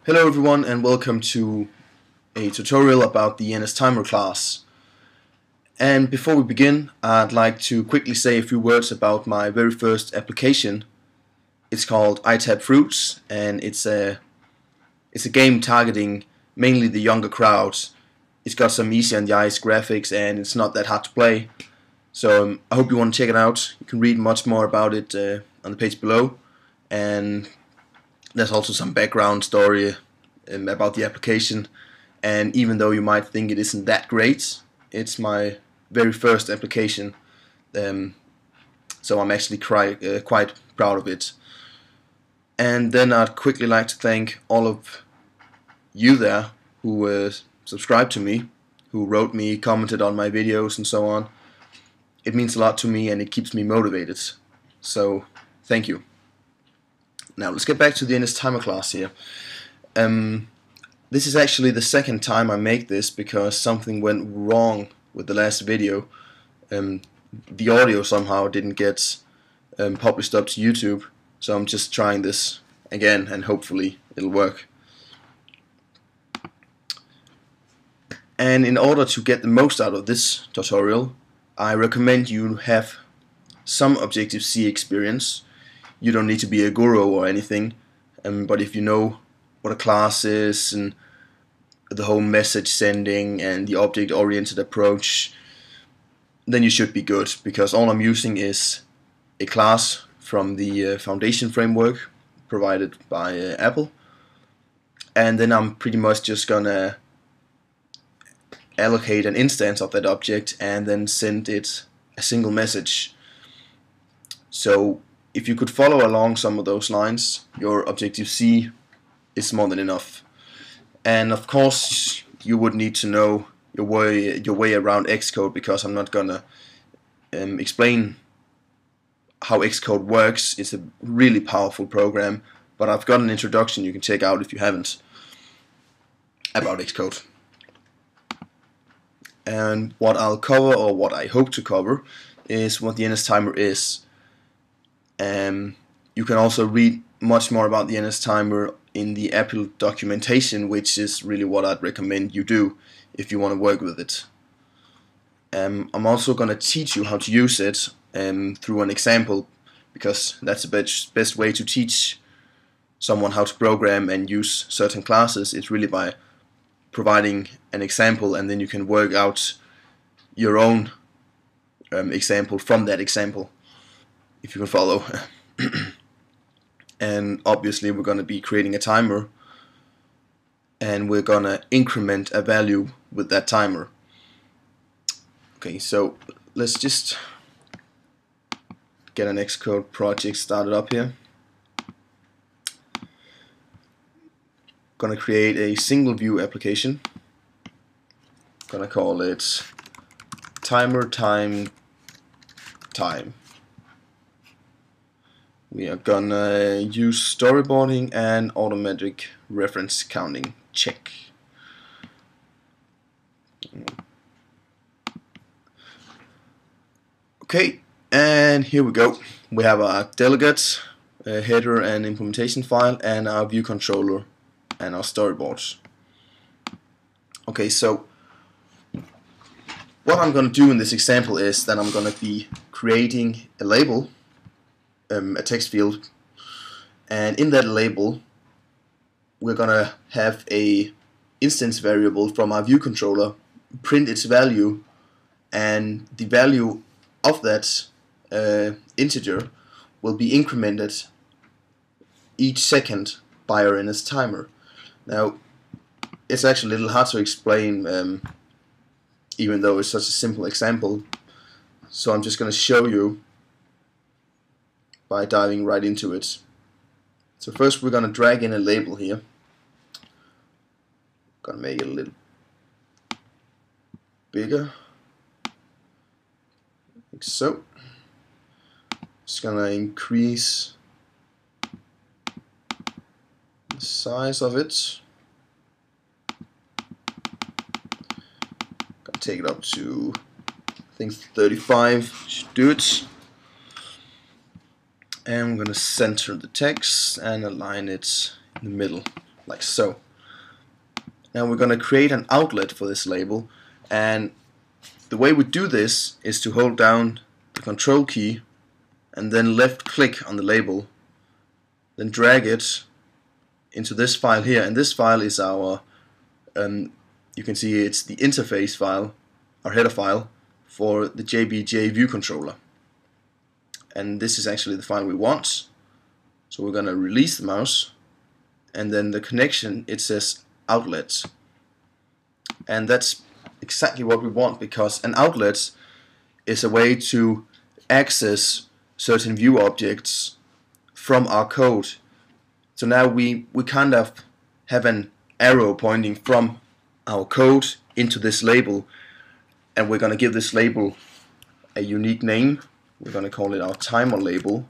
Hello everyone and welcome to a tutorial about the NSTimer class. And before we begin, I'd like to quickly say a few words about my very first application. It's called iTab Fruits, and it's a game targeting mainly the younger crowds. It's got some easy on the eyes graphics and it's not that hard to play. So I hope you want to check it out. You can read much more about it on the page below, and there's also some background story about the application. And even though you might think it isn't that great, it's my very first application, so I'm actually quite proud of it. And then I'd quickly like to thank all of you there who subscribed to me, who wrote me, commented on my videos and so on. It means a lot to me and it keeps me motivated. So thank you. Now let's get back to the NSTimer class here. This is actually the second time I make this because something went wrong with the last video. The audio somehow didn't get published up to YouTube, so I'm just trying this again and hopefully it'll work. And in order to get the most out of this tutorial, I recommend you have some Objective-C experience. You don't need to be a guru or anything, but if you know what a class is and the whole message sending and the object-oriented approach, then you should be good, because all I'm using is a class from the Foundation framework provided by Apple, and then I'm pretty much just gonna allocate an instance of that object and then send it a single message. So if you could follow along some of those lines, your Objective-C is more than enough. And of course you would need to know your way around Xcode, because I'm not gonna explain how Xcode works. It's a really powerful program, but I've got an introduction you can check out if you haven't about Xcode. And what I'll cover, or what I hope to cover, is what the NSTimer is. You can also read much more about the NSTimer in the Apple documentation, which is really what I'd recommend you do if you want to work with it. I'm also going to teach you how to use it through an example, because that's the best way to teach someone how to program and use certain classes. It's really by providing an example, and then you can work out your own example from that example, if you can follow. And obviously we're going to be creating a timer, and we're going to increment a value with that timer. Okay, so let's just get an Xcode project started up here. Going to create a single view application. Going to call it timer time. We are gonna use storyboarding and automatic reference counting. Check. Okay, and here we go. We have our delegate, header and implementation file, and our view controller and our storyboards. Okay, so what I'm gonna do in this example is that I'm gonna be creating a label, a text field, and in that label we're gonna have a instance variable from our view controller print its value, and the value of that integer will be incremented each second by our NSTimer. Now it's actually a little hard to explain, even though it's such a simple example, so I'm just gonna show you by diving right into it. So first we're going to drag in a label here. Going to make it a little bigger, like so. Just going to increase the size of it. Going to take it up to, I think, 35 should do it. And I'm going to center the text and align it in the middle. like so. Now we're going to create an outlet for this label, and the way we do this is to hold down the control key and then left click on the label, then drag it into this file here, and this file is our you can see it's the interface file, our header file for the JBJ view controller, and this is actually the file we want. So we're going to release the mouse, and then the connection, it says outlets, and that's exactly what we want, because an outlet is a way to access certain view objects from our code. So now we kind of have an arrow pointing from our code into this label, and we're going to give this label a unique name. We're going to call it our timer label.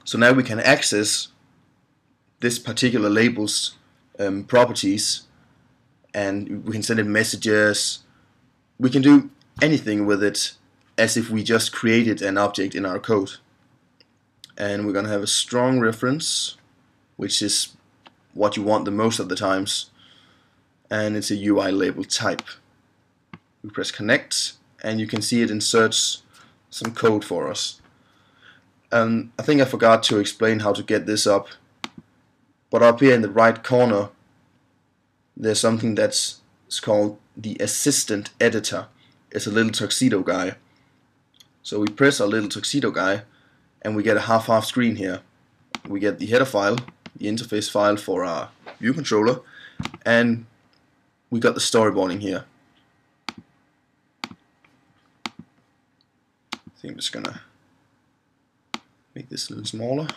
So now we can access this particular label's properties, and we can send it messages. We can do anything with it as if we just created an object in our code. And we're going to have a strong reference, which is what you want the most of the times, and it's a UI label type. We press connect, and you can see it inserts some code for us. I think I forgot to explain how to get this up, but up here in the right corner there's something that's called the assistant editor. It's a little tuxedo guy. So we press our little tuxedo guy and we get a half screen here. We get the header file, the interface file for our view controller, and we got the storyboarding here. I think I'm just gonna make this a little smaller.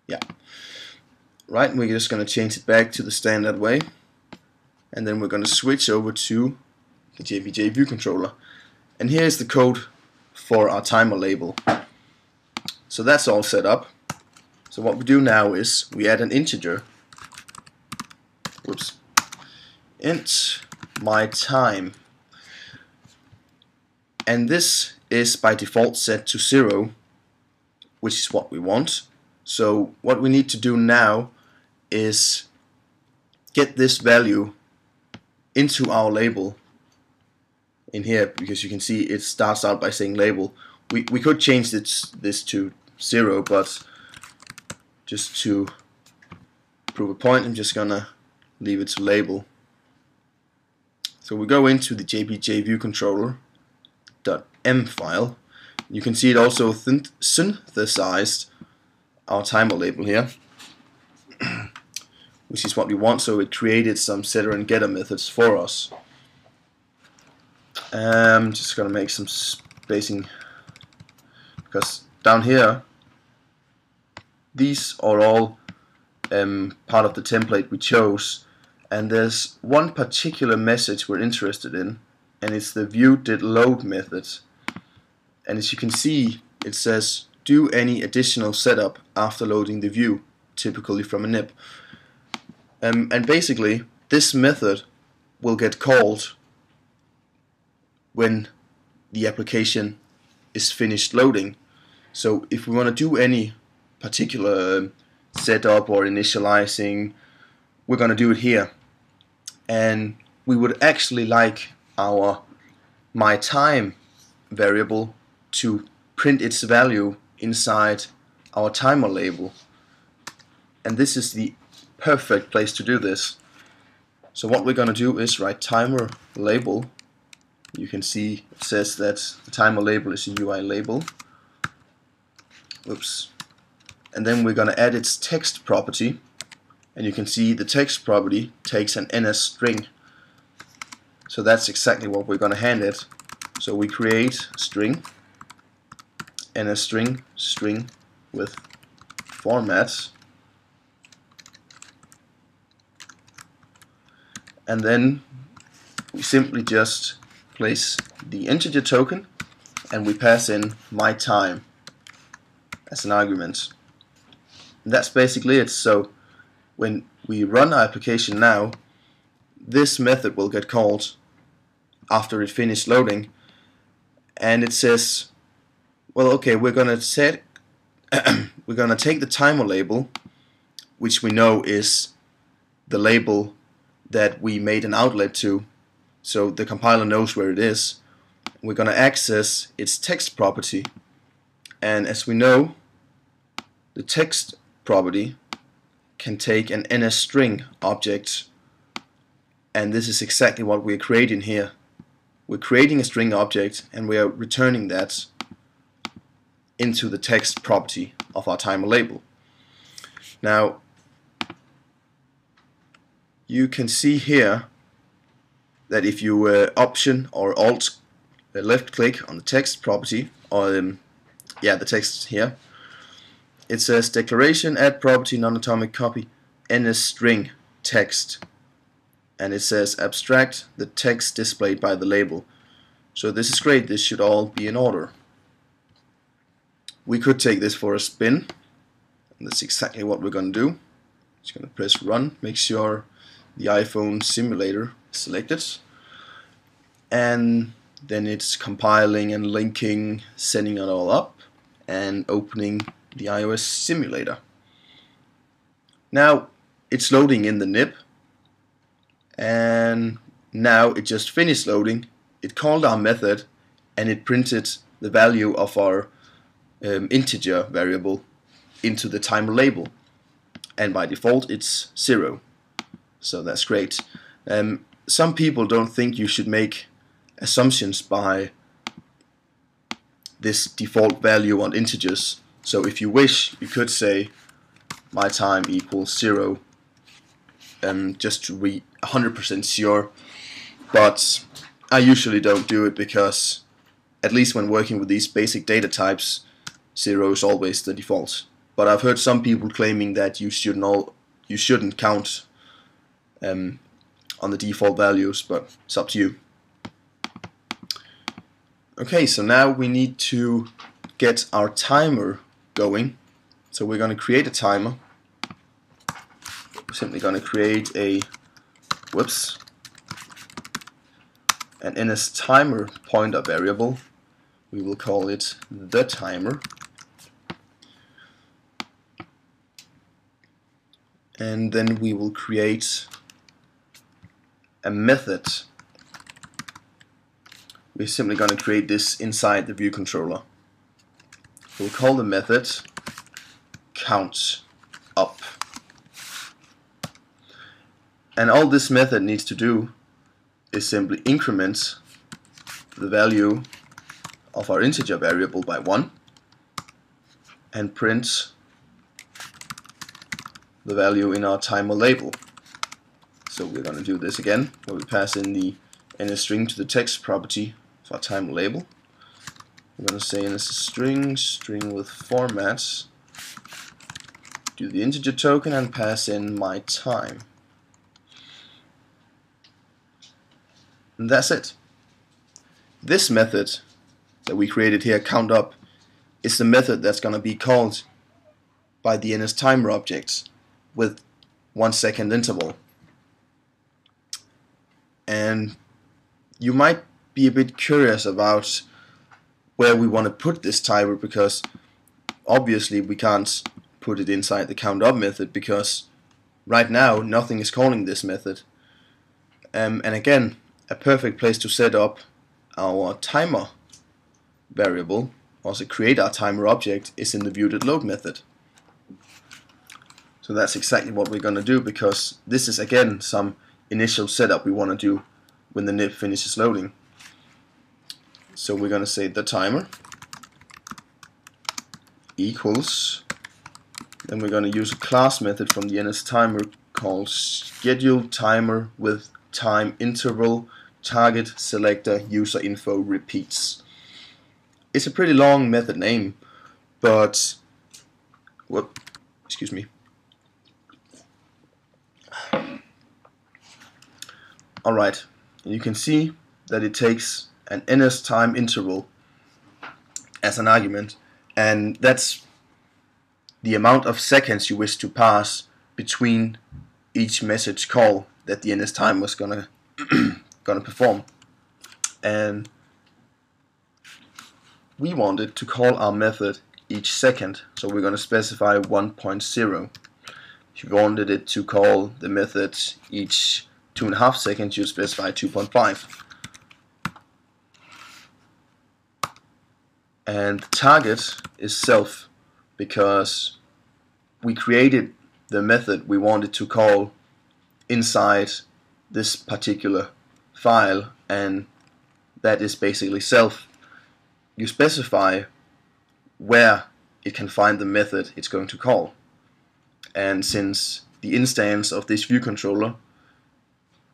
Yeah. Right, and we're just gonna change it back to the standard way, and then we're gonna switch over to the JBJ view controller. And here's the code for our timer label. So that's all set up. So what we do now is we add an integer. Whoops. Int my time. And this is by default set to 0, which is what we want. So what we need to do now is get this value into our label in here, because you can see it starts out by saying label. We could change this to 0, but just to prove a point, I'm just gonna leave it to label. So we go into the JBJ view controller.m file. You can see it also synthesized our timer label here, which is what we want. So it created some setter and getter methods for us. Just gonna make some spacing, because down here these are all part of the template we chose, and there's one particular message we're interested in, and it's the view.did_load method. And as you can see, it says do any additional setup after loading the view, typically from a nib. And basically this method will get called when the application is finished loading. So if we want to do any particular setup or initializing, we're going to do it here. And we would actually like our myTime variable to print its value inside our timer label. And this is the perfect place to do this. So what we're going to do is write timer label. You can see it says that the timer label is a UI label. Oops. And then we're going to add its text property, and you can see the text property takes an NS string. So that's exactly what we're going to hand it. So we create string, NS string, string with format, and then we simply just place the integer token and we pass in myTime as an argument. And that's basically it. So when we run our application now, this method will get called after it finished loading, and it says, well, okay, we're gonna take the timer label, which we know is the label that we made an outlet to, so the compiler knows where it is. We're going to access its text property, and as we know, the text property can take an NSString object, and this is exactly what we're creating here. We're creating a string object and we are returning that into the text property of our timer label. Now you can see here that if you Option or Alt left click on the text property, or the text here, it says declaration add property non-atomic copy NSString text, and it says abstract the text displayed by the label. So this is great, this should all be in order. We could take this for a spin, and that's exactly what we're going to do. Just going to press run, make sure the iPhone simulator is selected, and then it's compiling and linking, setting it all up, and opening the iOS simulator. Now it's loading in the nib, and now it just finished loading. It called our method and it printed the value of our integer variable into the timer label, and by default it's 0. So that's great. Some people don't think you should make assumptions by this default value on integers. So if you wish, you could say my time equals 0, just to be 100% sure, but I usually don't do it because, at least when working with these basic data types, 0 is always the default. But I've heard some people claiming that you shouldn't count on the default values, but it's up to you. Okay, so now we need to get our timer going. So we're going to create a timer. We're simply going to create an NSTimer pointer variable. We will call it the timer. And then we will create a method. We're simply going to create this inside the view controller. We'll call the method count up. And all this method needs to do is simply increment the value of our integer variable by 1 and print the value in our timer label. So we're going to do this again, where we pass in the NSString to the text property of our timer label. We're going to say NSString, string with formats, do the integer token and pass in my time. And that's it. This method that we created here, count up, is the method that's going to be called by the NSTimer objects with 1 second interval. And you might be a bit curious about where we want to put this timer, because obviously we can't put it inside the count up method because right now nothing is calling this method. And again, a perfect place to set up our timer variable, also create our timer object, is in the viewDidLoad method. So that's exactly what we're going to do, because this is again some initial setup we want to do when the nib finishes loading. So we're going to say the timer equals, then we're going to use a class method from the NSTimer called scheduletimer with time interval target selector user info repeats. It's a pretty long method name, but excuse me. Alright, you can see that it takes an NSTime interval as an argument, and that's the amount of seconds you wish to pass between each message call that the NSTime was gonna perform. And we wanted to call our method each second, so we're going to specify 1.0. If you wanted it to call the method each 2.5 seconds, you specify 2.5. And the target is self, because we created the method we wanted to call inside this particular file, and that is basically self. You specify where it can find the method it's going to call. And since the instance of this view controller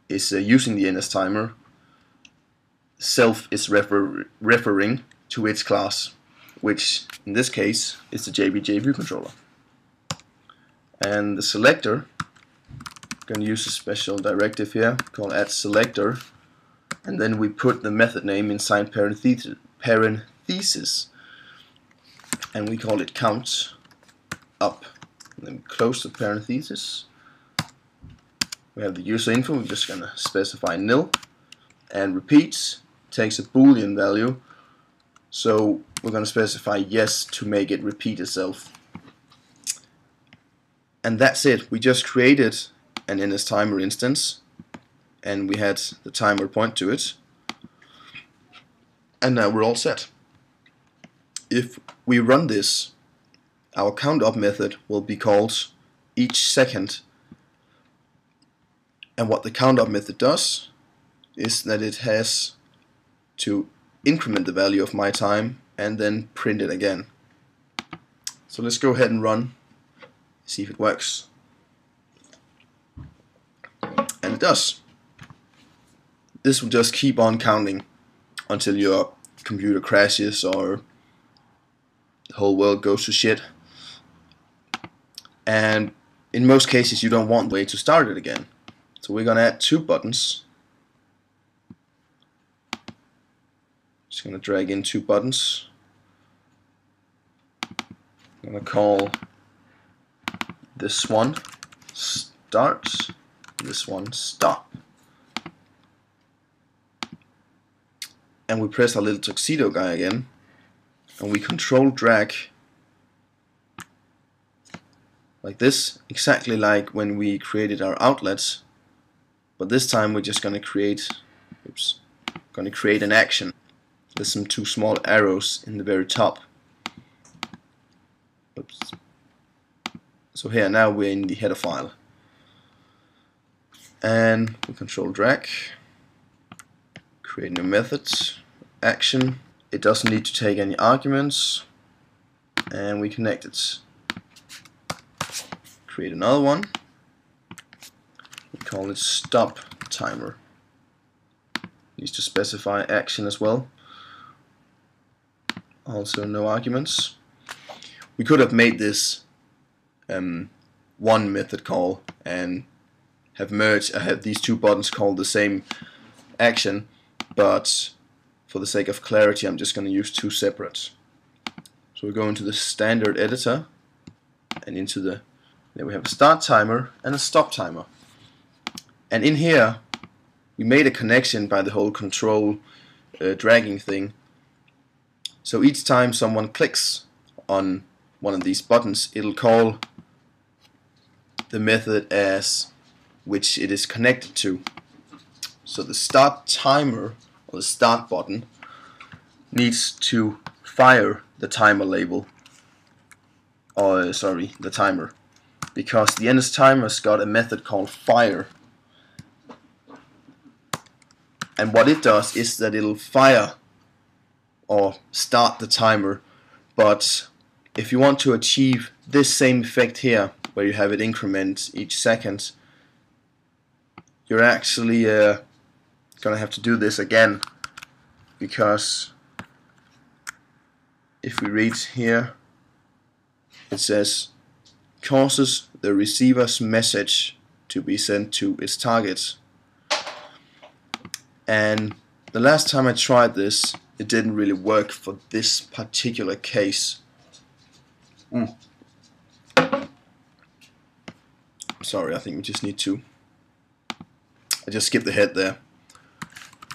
is using the NSTimer, self is referring to its class, which in this case is the JBJ view controller. And the selector, I'm going to use a special directive here called add selector, and then we put the method name inside parentheses, and we call it count up. And then we close the parentheses. We have the user info, we're just going to specify nil, and repeats takes a boolean value, so we're going to specify yes to make it repeat itself. And that's it. We just created an NSTimer instance, and we had the timer point to it, and now we're all set. If we run this, our count up method will be called each second, and what the count up method does is that it has to increment the value of my time and then print it again. So let's go ahead and run, see if it works. And it does. This will just keep on counting until your computer crashes or the whole world goes to shit. And in most cases you don't want the way to start it again. So we're gonna add 2 buttons. Just gonna drag in 2 buttons. I'm gonna call this one start, this one stop. And we press our little tuxedo guy again, and we control drag like this, exactly like when we created our outlets, but this time we're just gonna create an action. There's some 2 small arrows in the very top. Oops. So here now we're in the header file, and we control drag, create a new method, action. It doesn't need to take any arguments, and we connect it. Create another one. We call it stop timer. Needs to specify action as well. Also no arguments. We could have made this one method call and have these 2 buttons called the same action, but for the sake of clarity I'm just going to use 2 separate. So we go into the standard editor, and then we have a start timer and a stop timer. And in here we made a connection by the whole control dragging thing. So each time someone clicks on one of these buttons, it'll call the method as which it is connected to. So the start timer, or the start button, needs to fire the timer label, or sorry, the timer, because the NSTimer's got a method called fire, and what it does is that it'll fire or start the timer. But if you want to achieve this same effect here, where you have it increment each second, you're actually gonna have to do this again, because if we read here, it says causes the receiver's message to be sent to its target. And the last time I tried this, it didn't really work for this particular case. Sorry, I think we just need to. I just skipped ahead there.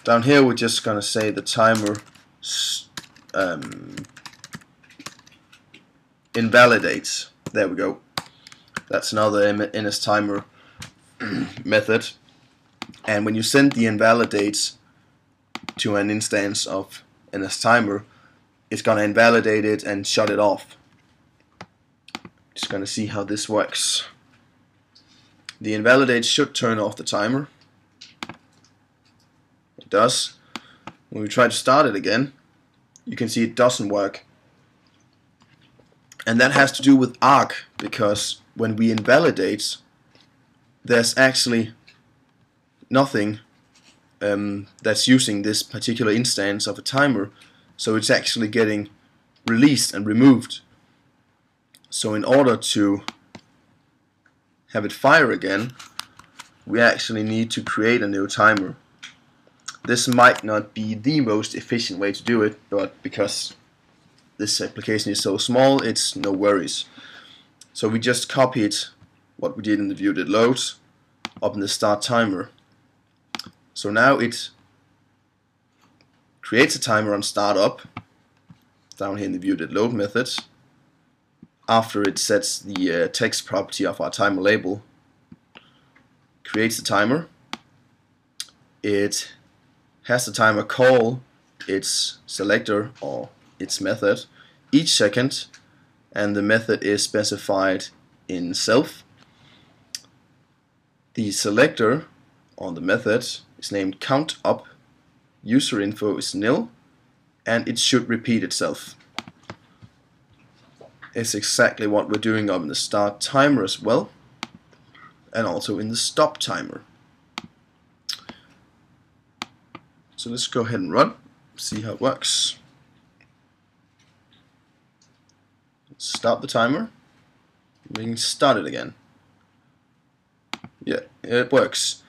Down here we're just gonna say the timer invalidates. There we go. That's another NSTimer method. And when you send the invalidate to an instance of NSTimer, it's going to invalidate it and shut it off. Just going to see how this works. The invalidate should turn off the timer. It does. When we try to start it again, you can see it doesn't work. And that has to do with arg, because when we invalidate, there's actually nothing that's using this particular instance of a timer, so it's actually getting released and removed. So in order to have it fire again, we actually need to create a new timer. This might not be the most efficient way to do it, but because this application is so small, it's no worries. So we just copied what we did in the view.load up in the start timer. So now it creates a timer on startup down here in the view.load method. After it sets the text property of our timer label, creates the timer. It has the timer call its selector or its method each second, and the method is specified in self. The selector on the method is named countup, user info is nil, and it should repeat itself. It's exactly what we're doing up in the start timer as well, and also in the stop timer. So let's go ahead and run, see how it works. Stop the timer, we can start it again. Yeah, it works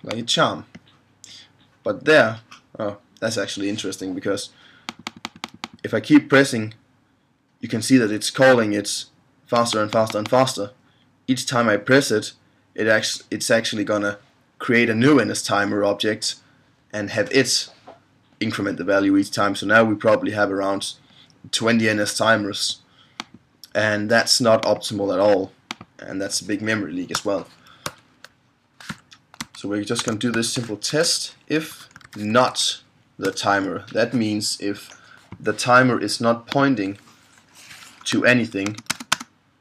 like a charm. But there, oh, that's actually interesting, because if I keep pressing, you can see that it's calling it faster and faster and faster. Each time I press it, it's actually gonna create a new NSTimer object and have it increment the value each time. So now we probably have around 20 NSTimers, and that's not optimal at all, and that's a big memory leak as well. So we're just going to do this simple test. If not the timer, that means if the timer is not pointing to anything,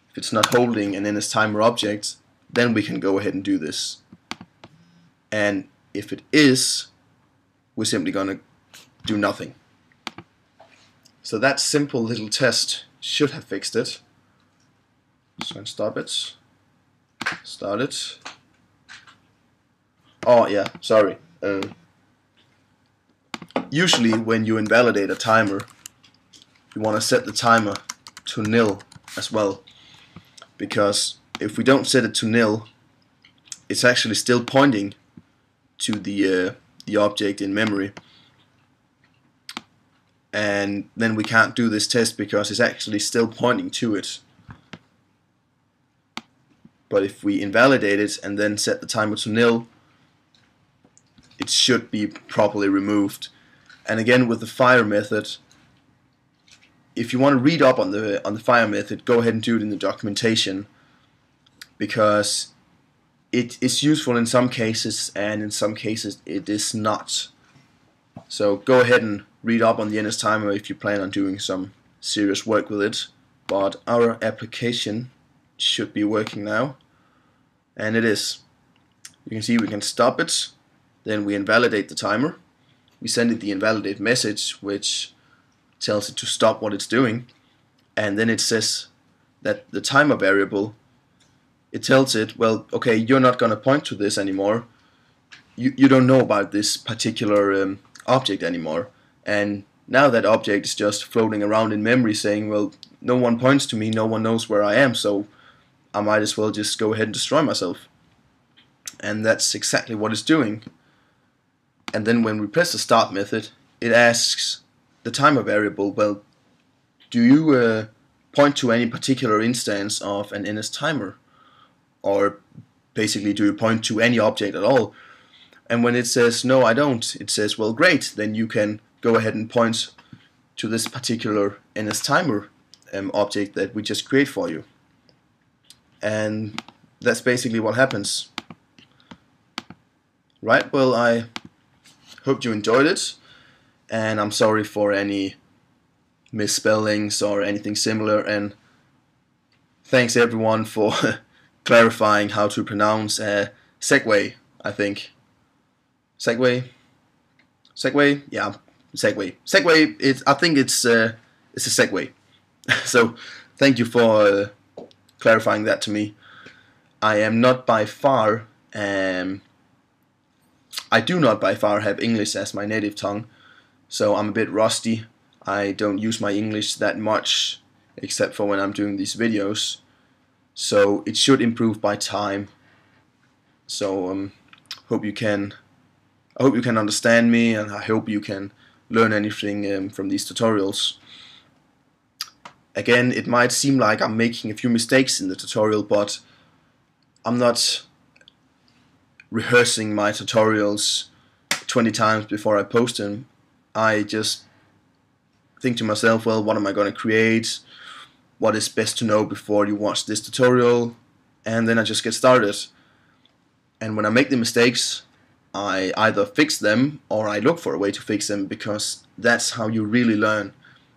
if it's not holding an NSTimer object, then we can go ahead and do this. And if it is, we're simply going to do nothing. So that simple little test should have fixed it. So I'll stop it. Start it. Oh yeah, sorry. Usually when you invalidate a timer, you want to set the timer to nil as well, because if we don't set it to nil, it's actually still pointing to the object in memory, and then we can't do this test because it's actually still pointing to it. But if we invalidate it and then set the timer to nil, it should be properly removed. And again, with the fire method, if you want to read up on the fire method, go ahead and do it in the documentation, because it is useful in some cases and in some cases it is not. So go ahead and read up on the NSTimer if you plan on doing some serious work with it. But our application should be working now, and it is. You can see we can stop it, then we invalidate the timer, we send it the invalidate message which tells it to stop what it's doing, and then it says that the timer variable, it tells it, well, okay, you're not going to point to this anymore, you don't know about this particular object anymore, and now that object is just floating around in memory saying, well, no one points to me, no one knows where I am, so I might as well just go ahead and destroy myself. And that's exactly what it's doing. And then when we press the start method, it asks the timer variable, well, do you point to any particular instance of an NSTimer? Or basically, do you point to any object at all? And when it says, no, I don't, it says, well, great, then you can go ahead and point to this particular NSTimer object that we just create for you. and that's basically what happens. Right, well, I hope you enjoyed it, and I'm sorry for any misspellings or anything similar, and thanks everyone for clarifying how to pronounce Segway, I think. Segway? Segway? Yeah, Segway. Segway, I think it's a Segway. So, thank you for clarifying that to me. I am not by far, I do not by far have English as my native tongue, so I'm a bit rusty. I don't use my English that much, except for when I'm doing these videos. So it should improve by time. So I hope you can understand me, and I hope you can learn anything from these tutorials. Again, it might seem like I'm making a few mistakes in the tutorial, but I'm not rehearsing my tutorials 20 times before I post them. I just think to myself, well, what am I going to create? What is best to know before you watch this tutorial? And then I just get started. And when I make the mistakes, I either fix them or I look for a way to fix them, because that's how you really learn.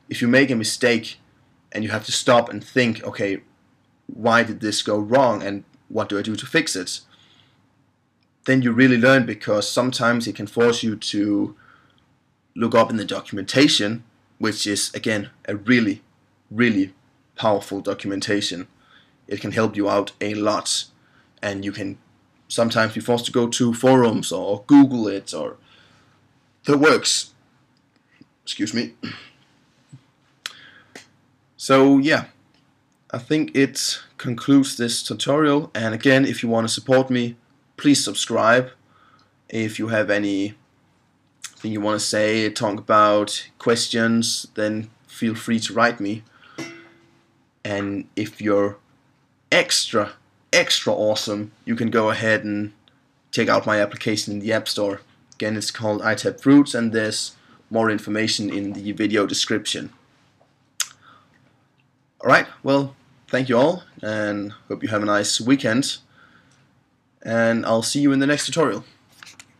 If you make a mistake and you have to stop and think, okay, why did this go wrong and what do I do to fix it? Then you really learn, because sometimes it can force you to look up in the documentation, which is, again, a really, really powerful documentation. It can help you out a lot, and you can sometimes be forced to go to forums or Google it or the works. Excuse me. So yeah, I think it concludes this tutorial, and again, if you want to support me, please subscribe. If you have anything you want to say, talk about, questions, then feel free to write me. And if you're extra awesome, you can go ahead and check out my application in the App Store. Again, it's called iTabFruits, and there's more information in the video description. Alright, well, thank you all, and hope you have a nice weekend, and I'll see you in the next tutorial.